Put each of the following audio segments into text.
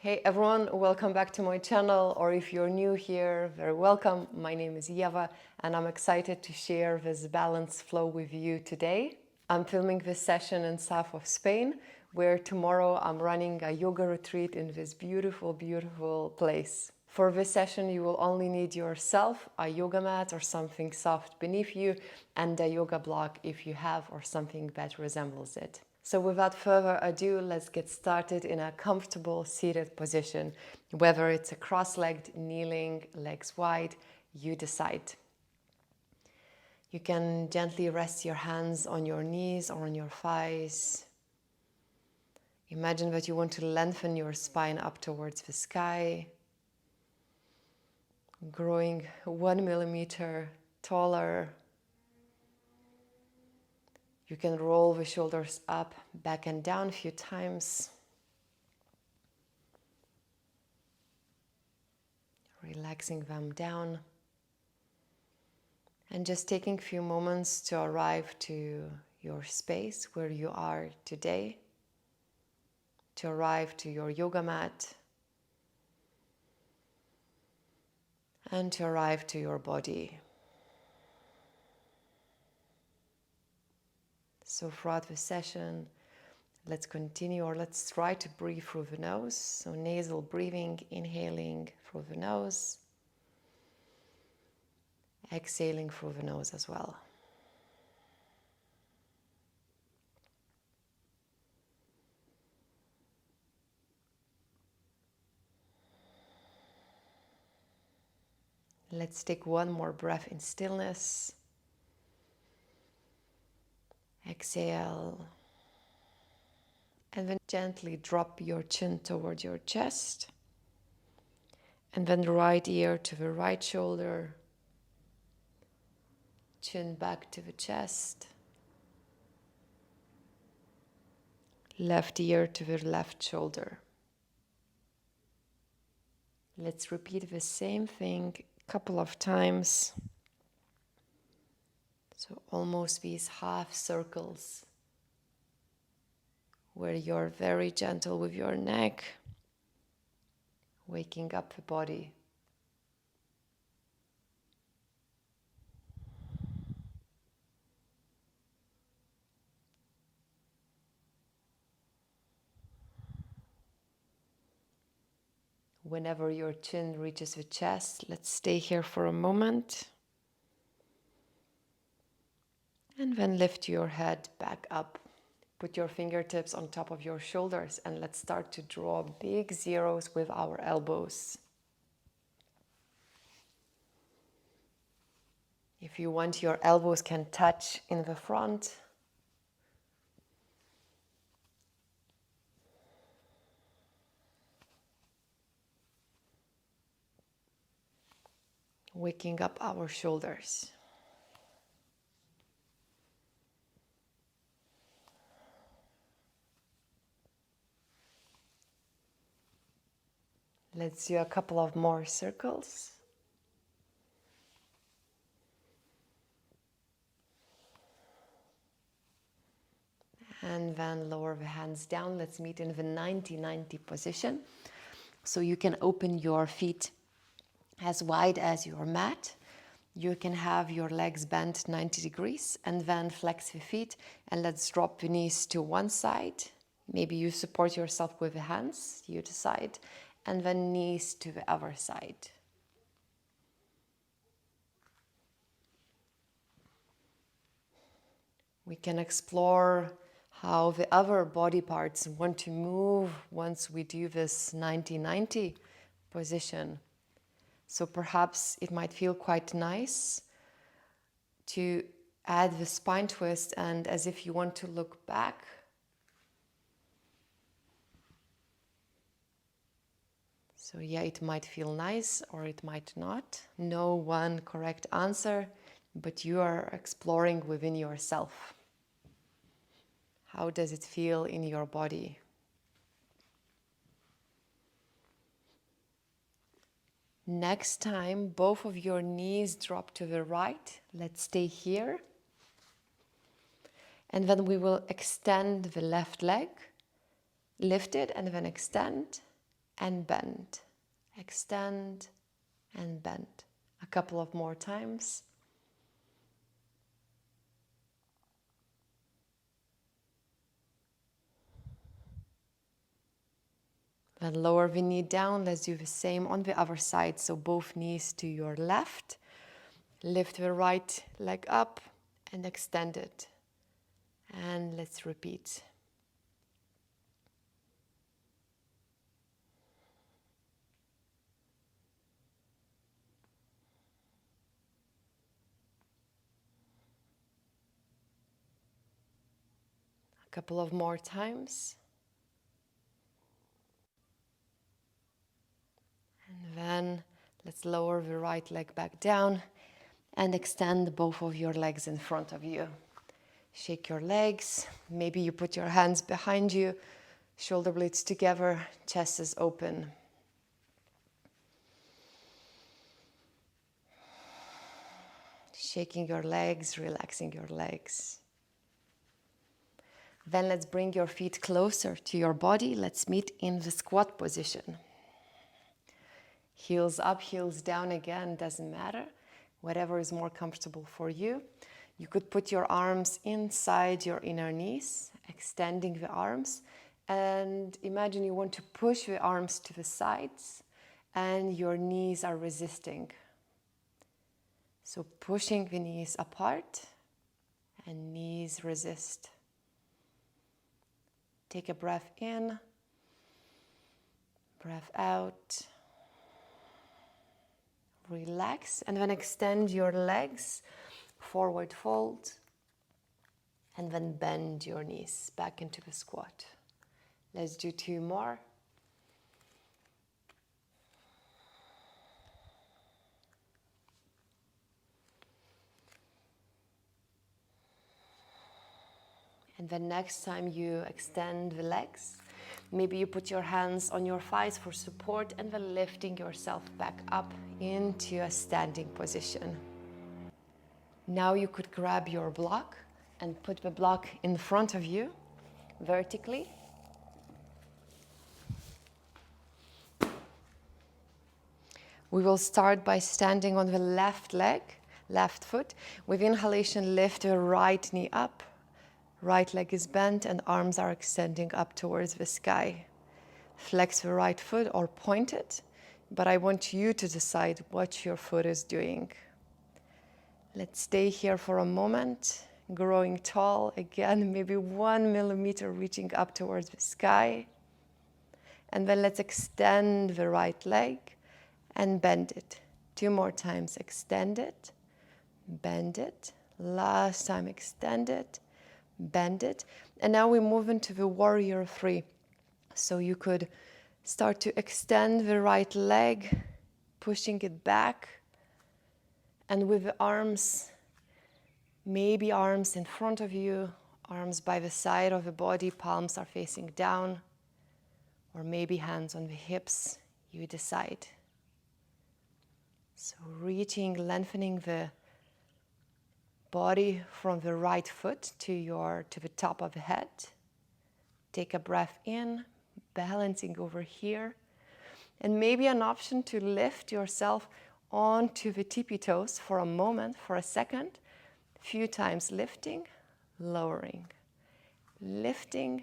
Hey everyone, welcome back to my channel, or if you're new here, very welcome. My name is Ieva and I'm excited to share this balanced flow with you today. I'm filming this session in south of Spain, where tomorrow I'm running a yoga retreat in this beautiful, beautiful place. For this session, you will only need yourself, a yoga mat or something soft beneath you, and a yoga block if you have, or something that resembles it. So without further ado, let's get started in a comfortable seated position. Whether it's a cross-legged, kneeling, legs wide, you decide. You can gently rest your hands on your knees or on your thighs. Imagine that you want to lengthen your spine up towards the sky, growing 1 millimeter taller. You can roll the shoulders up, back and down a few times. Relaxing them down. And just taking a few moments to arrive to your space where you are today. To arrive to your yoga mat. And to arrive to your body. So throughout the session, let's continue, or let's try to breathe through the nose. So nasal breathing, inhaling through the nose, exhaling through the nose as well. Let's take one more breath in stillness. Exhale. And then gently drop your chin toward your chest. And then the right ear to the right shoulder. Chin back to the chest. Left ear to the left shoulder. Let's repeat the same thing a couple of times. So almost these half circles where you're very gentle with your neck, waking up the body. Whenever your chin reaches the chest, let's stay here for a moment. And then lift your head back up. Put your fingertips on top of your shoulders and let's start to draw big zeros with our elbows. If you want, your elbows can touch in the front. Waking up our shoulders. Let's do a couple of more circles. And then lower the hands down. Let's meet in the 90-90 position. So you can open your feet as wide as your mat. You can have your legs bent 90 degrees and then flex the feet and let's drop the knees to one side. Maybe you support yourself with the hands, you decide, and then knees to the other side. We can explore how the other body parts want to move once we do this 90-90 position. So perhaps it might feel quite nice to add the spine twist and as if you want to look back. So yeah, it might feel nice or it might not. No one correct answer, but you are exploring within yourself. How does it feel in your body? Next time, both of your knees drop to the right. Let's stay here. And then we will extend the left leg, lift it and then extend. and bend. Extend and bend. A couple of more times. Then lower the knee down. Let's do the same on the other side. So both knees to your left. Lift the right leg up and extend it. And let's repeat. A couple of more times. And then let's lower the right leg back down and extend both of your legs in front of you. Shake your legs. Maybe you put your hands behind you, shoulder blades together, chest is open. Shaking your legs, relaxing your legs. Then let's bring your feet closer to your body. Let's meet in the squat position. Heels up, heels down again, doesn't matter. Whatever is more comfortable for you. You could put your arms inside your inner knees, extending the arms. And imagine you want to push the arms to the sides and your knees are resisting. So pushing the knees apart and knees resist. Take a breath in, breath out. Relax and then extend your legs, forward fold, and then bend your knees back into the squat. Let's do 2 more. And then next time you extend the legs, maybe you put your hands on your thighs for support and then lifting yourself back up into a standing position. Now you could grab your block and put the block in front of you vertically. We will start by standing on the left leg, left foot. With inhalation, lift the right knee up. Right leg is bent and arms are extending up towards the sky. Flex the right foot or point it, but I want you to decide what your foot is doing. Let's stay here for a moment, growing tall again, maybe 1 millimeter reaching up towards the sky. And then let's extend the right leg and bend it. 2 more times, extend it, bend it. Last time, extend it, bend it. And now we move into the warrior 3. So you could start to extend the right leg, pushing it back. And with the arms, maybe arms in front of you, arms by the side of the body, palms are facing down, or maybe hands on the hips, you decide. So reaching, lengthening the body from the right foot to the top of the head. Take a breath in, balancing over here. And maybe an option to lift yourself onto the tippy toes for a moment, for a second. A few times lifting, lowering. Lifting,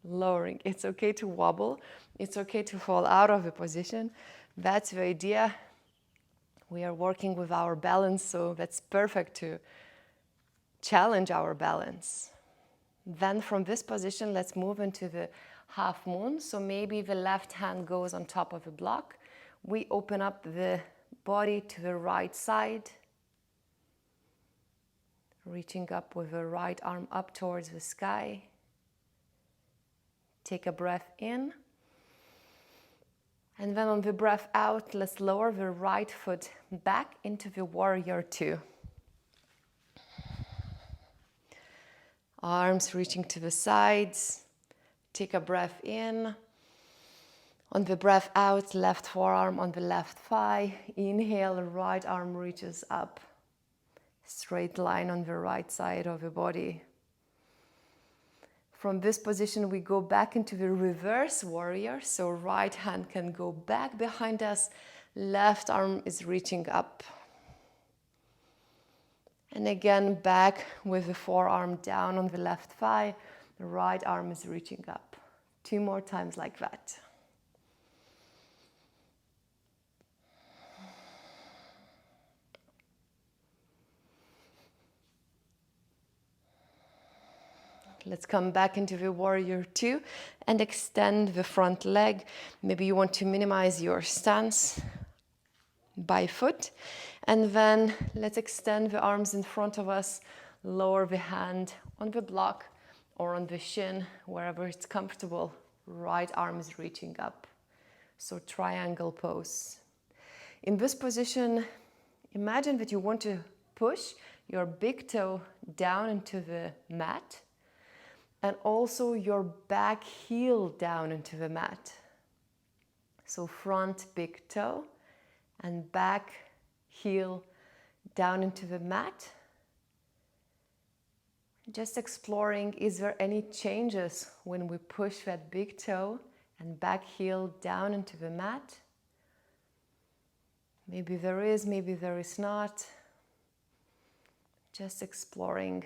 lowering. It's okay to wobble. It's okay to fall out of the position. That's the idea. We are working with our balance, so that's perfect to challenge our balance. Then from this position, let's move into the half moon. So maybe the left hand goes on top of the block. We open up the body to the right side, reaching up with the right arm up towards the sky. Take a breath in. And then on the breath out, let's lower the right foot back into the warrior 2. Arms reaching to the sides. Take a breath in. On the breath out, left forearm on the left thigh. Inhale, right arm reaches up. Straight line on the right side of the body. From this position, we go back into the reverse warrior. So right hand can go back behind us. Left arm is reaching up. And again, back with the forearm down on the left thigh. The right arm is reaching up. 2 more times like that. Let's come back into the warrior 2 and extend the front leg. Maybe you want to minimize your stance by foot. And then let's extend the arms in front of us, lower the hand on the block or on the shin, wherever it's comfortable. Right arm is reaching up. So triangle pose. In this position, imagine that you want to push your big toe down into the mat and also your back heel down into the mat. So front big toe and back heel down into the mat. Just exploring, is there any changes when we push that big toe and back heel down into the mat? Maybe there is, maybe there is not. Just exploring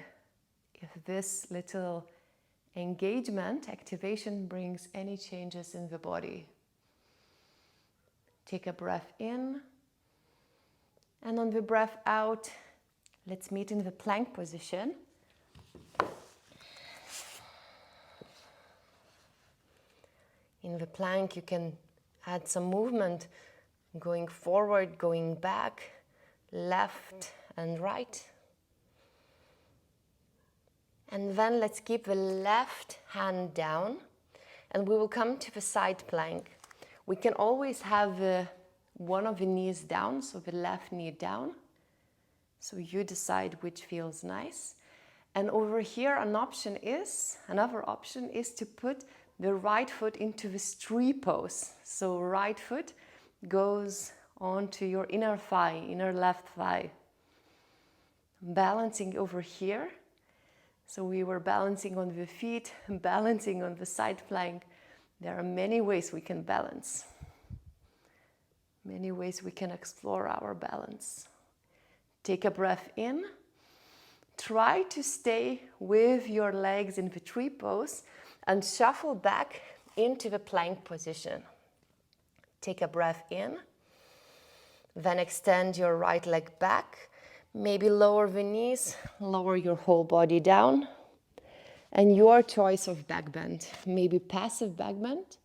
if this little engagement, activation brings any changes in the body. Take a breath in. And on the breath out, let's meet in the plank position. In the plank, you can add some movement, going forward, going back, left and right. And then let's keep the left hand down and we will come to the side plank. We can always have one of the knees down, so the left knee down. So you decide which feels nice. And over here, another option is to put the right foot into the tree pose. So right foot goes onto your inner thigh, inner left thigh. Balancing over here. So we were balancing on the feet, balancing on the side plank. There are many ways we can balance. Many ways we can explore our balance. Take a breath in. Try to stay with your legs in the tree pose and shuffle back into the plank position. Take a breath in. Then extend your right leg back. Maybe lower the knees, lower your whole body down. And your choice of back bend, maybe passive back bend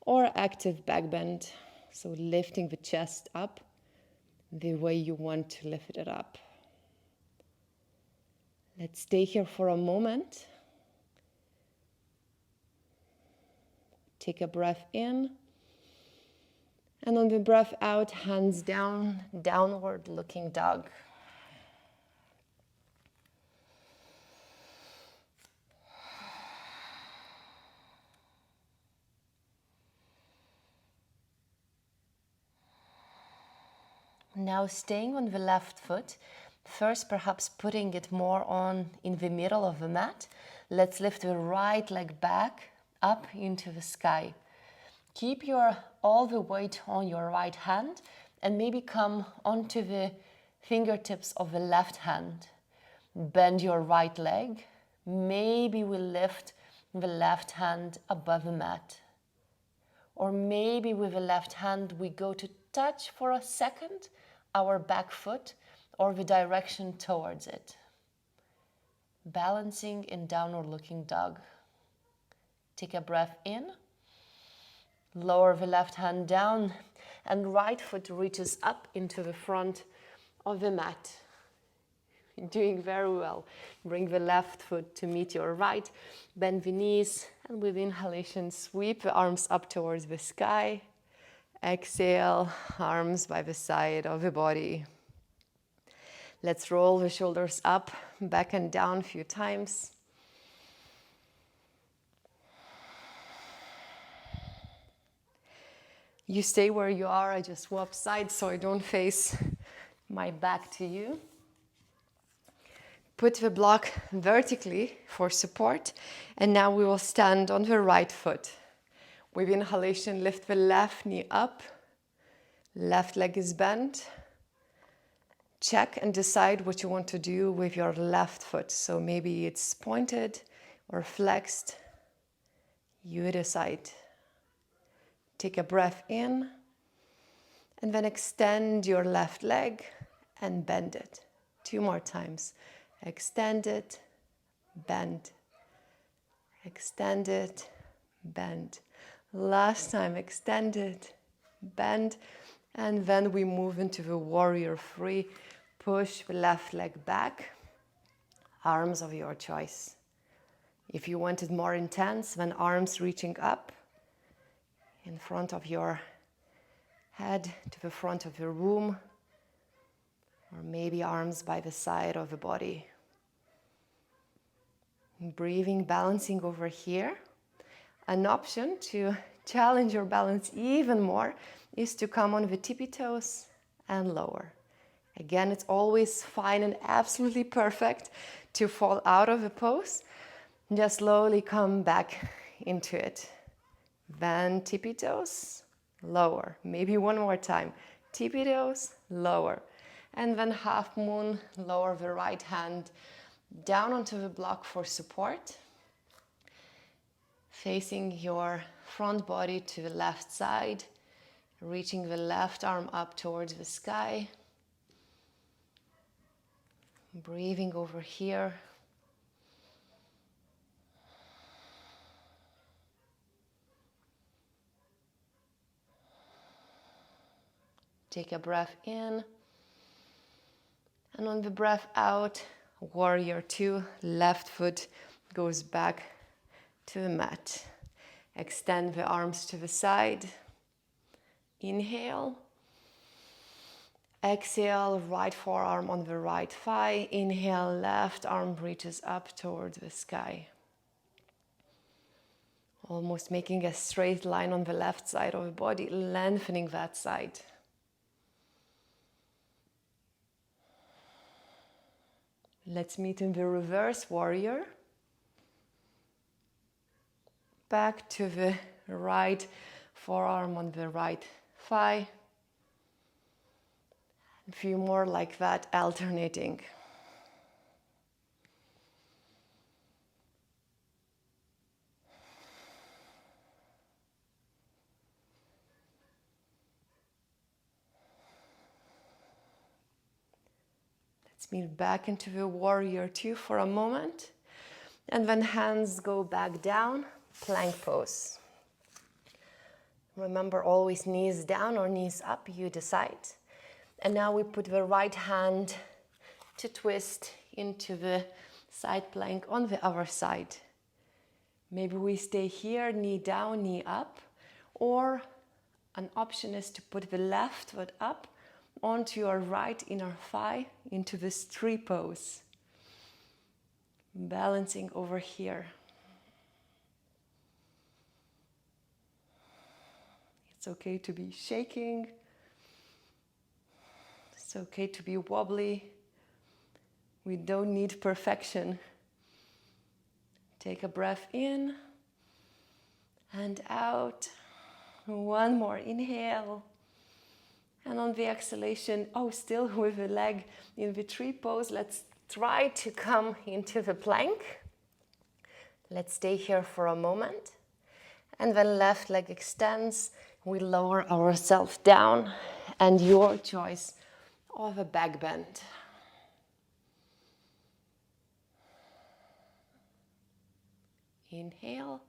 or active back bend. So lifting the chest up the way you want to lift it up. Let's stay here for a moment. Take a breath in. And on the breath out, hands down, downward looking dog. Now staying on the left foot, first perhaps putting it more on in the middle of the mat. Let's lift the right leg back up into the sky. Keep all the weight on your right hand and maybe come onto the fingertips of the left hand. Bend your right leg. Maybe we lift the left hand above the mat. Or maybe with the left hand we go to touch for a second our back foot or the direction towards it. Balancing in downward looking dog. Take a breath in. Lower the left hand down and right foot reaches up into the front of the mat. You're doing very well. Bring the left foot to meet your right. Bend the knees and with inhalation sweep the arms up towards the sky. Exhale, arms by the side of the body. Let's roll the shoulders up, back and down a few times. You stay where you are. I just swap sides so I don't face my back to you. Put the block vertically for support, and now we will stand on the right foot. With inhalation, lift the left knee up, left leg is bent. Check and decide what you want to do with your left foot. So maybe it's pointed or flexed. You decide. Take a breath in, and then extend your left leg and bend it. 2 more times. Extend it, bend. Extend it, bend. Last time, extend it, bend. And then we move into the warrior three. Push the left leg back. Arms of your choice. If you want it more intense, then arms reaching up in front of your head to the front of your room, or maybe arms by the side of the body. Breathing, balancing over here. An option to challenge your balance even more is to come on the tippy toes and lower. Again, it's always fine and absolutely perfect to fall out of the pose. Just slowly come back into it. Then tippy toes, lower. Maybe one more time. Tippy toes, lower. And then half moon, lower the right hand down onto the block for support. Facing your front body to the left side. Reaching the left arm up towards the sky. Breathing over here. Take a breath in. And on the breath out, warrior two, left foot goes back to the mat. Extend the arms to the side. Inhale. Exhale, right forearm on the right thigh. Inhale, left arm reaches up towards the sky. Almost making a straight line on the left side of the body, lengthening that side. Let's meet in the reverse warrior. Back to the right forearm on the right thigh. A few more like that, alternating. Let's move back into the warrior two for a moment. And then hands go back down, plank pose. Remember, always knees down or knees up, you decide. And now we put the right hand to twist into the side plank on the other side. Maybe we stay here, knee down, knee up. Or an option is to put the left foot up onto your right inner thigh into this tree pose. Balancing over here. It's okay to be shaking. It's okay to be wobbly. We don't need perfection. Take a breath in and out. One more inhale. And on the exhalation, still with the leg in the tree pose, let's try to come into the plank. Let's stay here for a moment. And then left leg extends. We lower ourselves down. And your choice of a back bend. Inhale.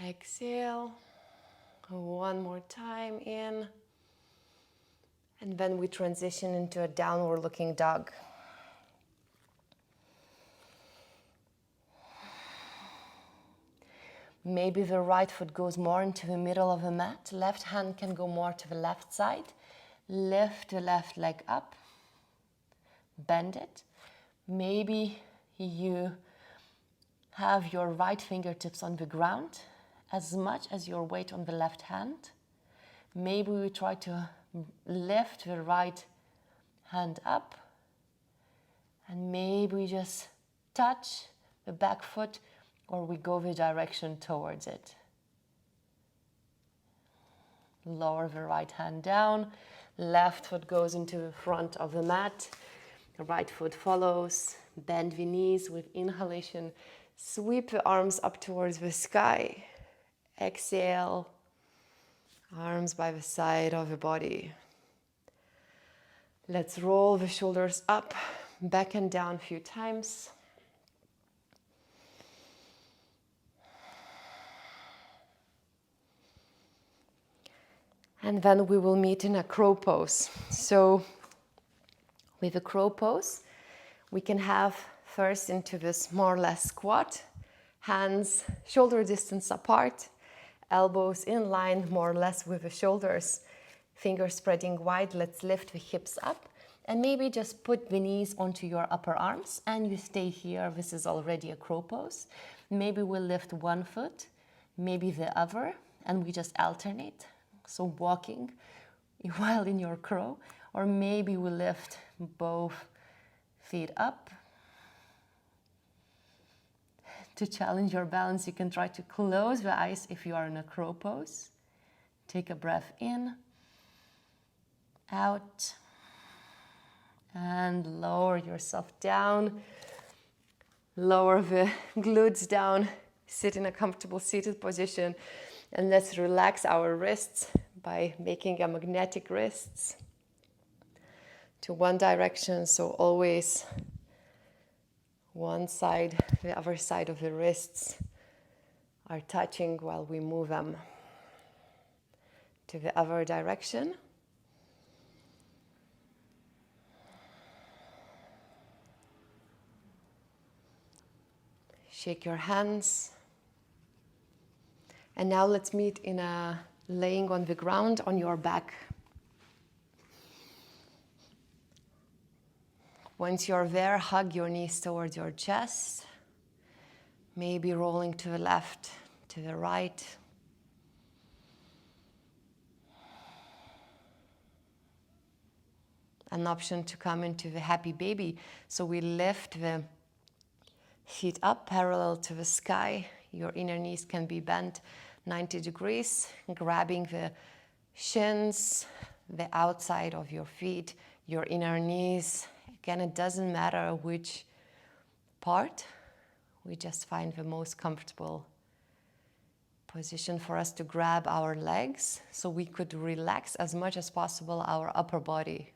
Exhale. One more time in. And then we transition into a downward looking dog. Maybe the right foot goes more into the middle of the mat. Left hand can go more to the left side. Lift the left leg up. Bend it. Maybe you have your right fingertips on the ground as much as your weight on the left hand. Maybe we try to lift the right hand up And maybe we just touch the back foot or we go the direction towards it. Lower the right hand down, left foot goes into the front of the mat, the right foot follows, bend the knees with inhalation, sweep the arms up towards the sky, exhale, arms by the side of the body. Let's roll the shoulders up, back and down a few times. And then we will meet in a crow pose. So with a crow pose, we can have first into this more or less squat, hands shoulder distance apart, elbows in line more or less with the shoulders, fingers spreading wide. Let's lift the hips up and maybe just put the knees onto your upper arms and you stay here. This is already a crow pose. Maybe we'll lift one foot, maybe the other, and we just alternate. So walking while in your crow, or maybe we lift both feet up. To challenge your balance, you can try to close the eyes if you are in a crow pose. Take a breath in, out, and lower yourself down. Lower the glutes down, sit in a comfortable seated position. And let's relax our wrists by making a magnetic wrists to one direction. So always one side, the other side of the wrists are touching while we move them to the other direction. Shake your hands. And now let's meet in a laying on the ground on your back. Once you're there, hug your knees towards your chest. Maybe rolling to the left, to the right. An option to come into the happy baby. So we lift the feet up parallel to the sky. Your inner knees can be bent 90 degrees, grabbing the shins, the outside of your feet, your inner knees. Again, it doesn't matter which part. We just find the most comfortable position for us to grab our legs so we could relax as much as possible our upper body.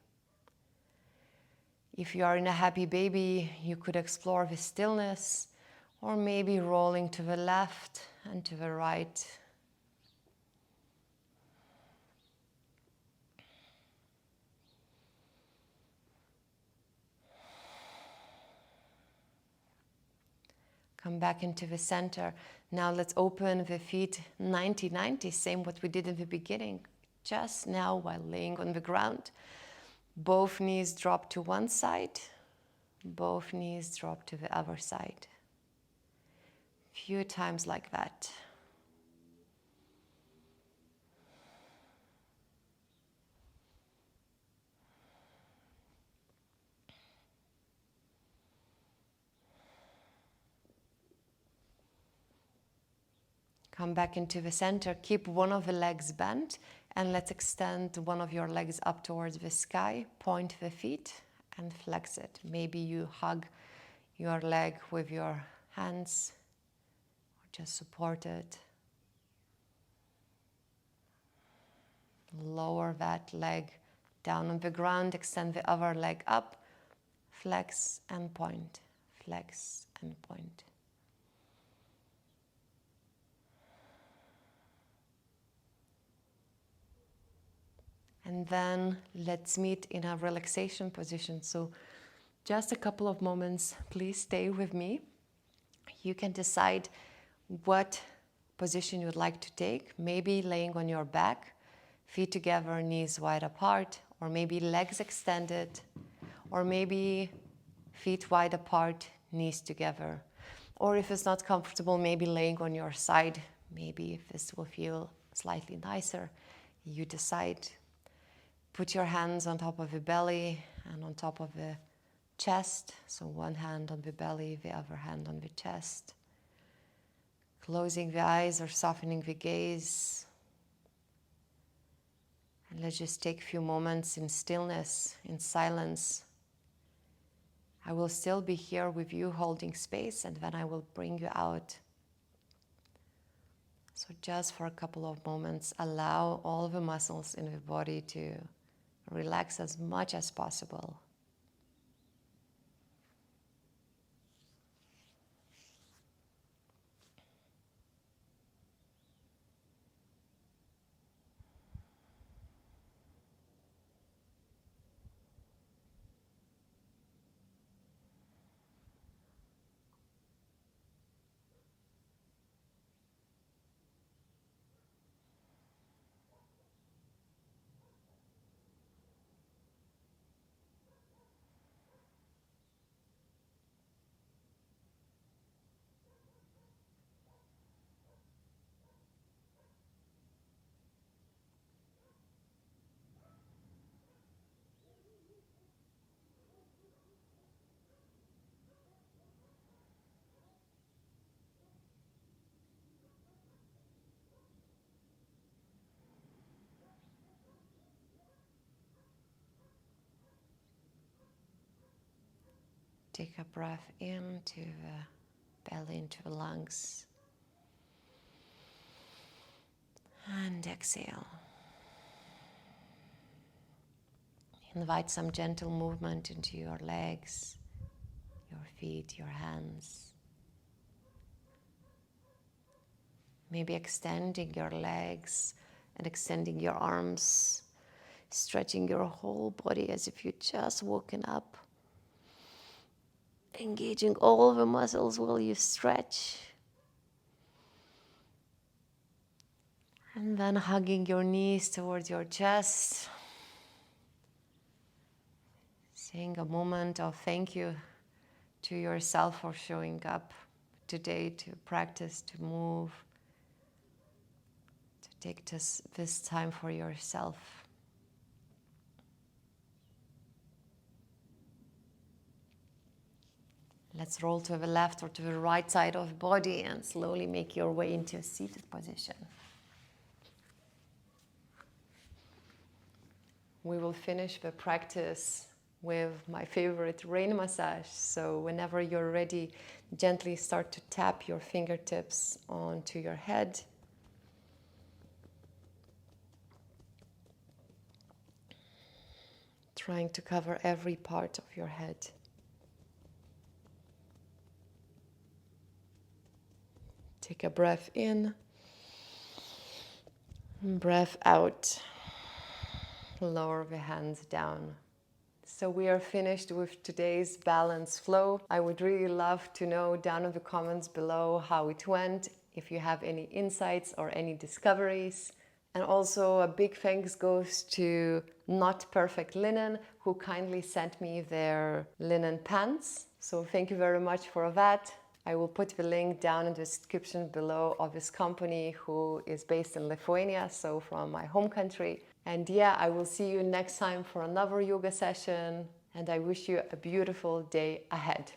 If you are in a happy baby, you could explore the stillness or maybe rolling to the left and to the right. Come back into the center. Now let's open the feet 90-90, same what we did in the beginning. Just now while laying on the ground. Both knees drop to one side, both knees drop to the other side. Few times like that. Come back into the center. Keep one of the legs bent and let's extend one of your legs up towards the sky. Point the feet and flex it. Maybe you hug your leg with your hands or just support it. Lower that leg down on the ground. Extend the other leg up. Flex and point. Flex and point. And then let's meet in a relaxation position. So just a couple of moments, please stay with me. You can decide what position you would like to take. Maybe laying on your back, feet together, knees wide apart, or maybe legs extended, or maybe feet wide apart, knees together. Or if it's not comfortable, maybe laying on your side. Maybe if this will feel slightly nicer, you decide. Put your hands on top of the belly and on top of the chest. So one hand on the belly, the other hand on the chest. Closing the eyes or softening the gaze. And let's just take a few moments in stillness, in silence. I will still be here with you holding space, and then I will bring you out. So just for a couple of moments, allow all the muscles in the body to relax as much as possible. Take a breath into the belly, into the lungs. And exhale. Invite some gentle movement into your legs, your feet, your hands. Maybe extending your legs and extending your arms, stretching your whole body as if you just woken up. Engaging all the muscles while you stretch. And then hugging your knees towards your chest. Saying a moment of thank you to yourself for showing up today to practice, to move, to take this time for yourself. Let's roll to the left or to the right side of the body and slowly make your way into a seated position. We will finish the practice with my favorite rain massage. So whenever you're ready, gently start to tap your fingertips onto your head. Trying to cover every part of your head. Take a breath in, breath out. Lower the hands down. So we are finished with today's balance flow. I would really love to know down in the comments below how it went, if you have any insights or any discoveries. And also a big thanks goes to Not Perfect Linen, who kindly sent me their linen pants. So thank you very much for that. I will put the link down in the description below of this company who is based in Lithuania, so from my home country. And yeah, I will see you next time for another yoga session, and I wish you a beautiful day ahead.